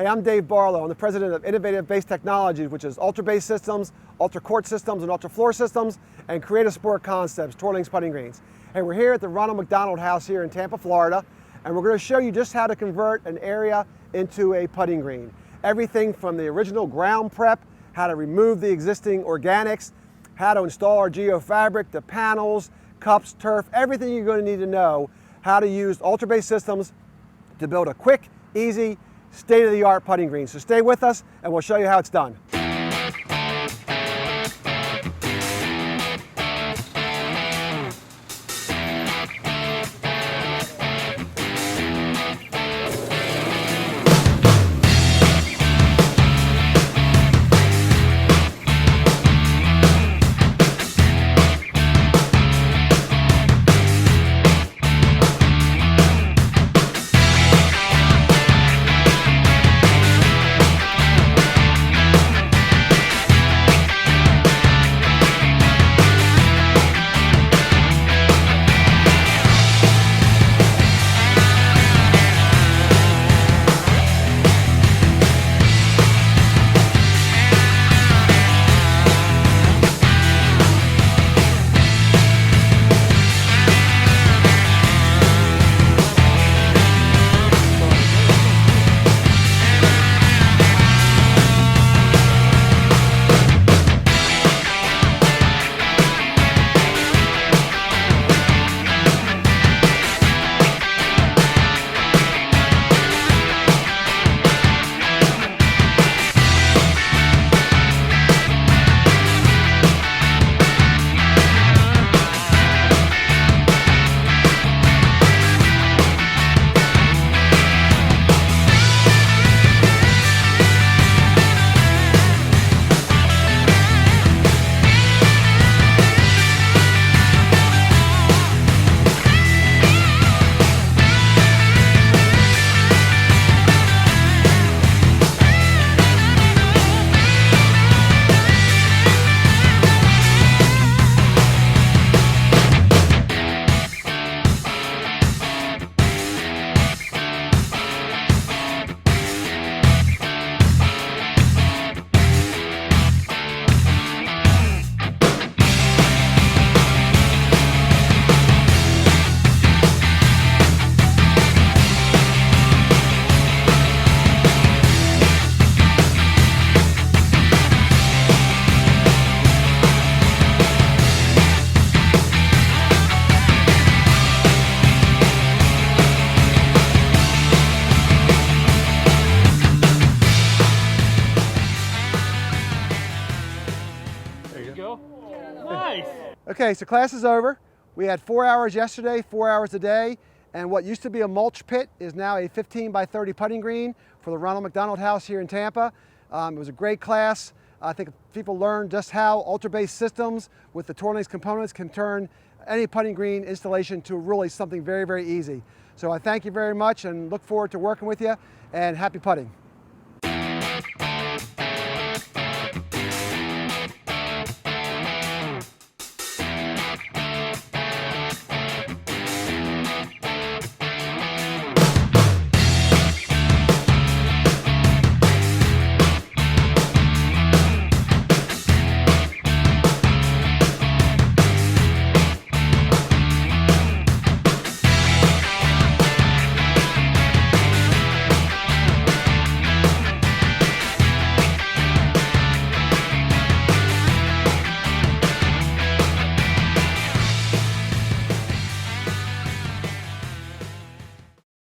I'm Dave Barlow. I'm the president of Innovative Base Technologies, which is ultra base systems, ultra court systems, and ultra floor systems, and creative sport concepts, tour links, putting greens. And we're here at the Ronald McDonald House here in Tampa, Florida, and we're going to show you just how to convert an area into a putting green. Everything from the original ground prep, how to remove the existing organics, how to install our geofabric, the panels, cups, turf, everything you're going to need to know how to use ultra base systems to build a quick, easy, state-of-the-art putting green. So stay with us and we'll show you how it's done. Nice. Okay, so class is over. We had 4 hours yesterday, 4 hours today, and what used to be a mulch pit is now a 15 by 30 putting green for the Ronald McDonald House here in Tampa. It was a great class. I think people learned just how ultra-based systems with the tour links components can turn any putting green installation to really something very, very easy. So I thank you very much and look forward to working with you, and happy putting.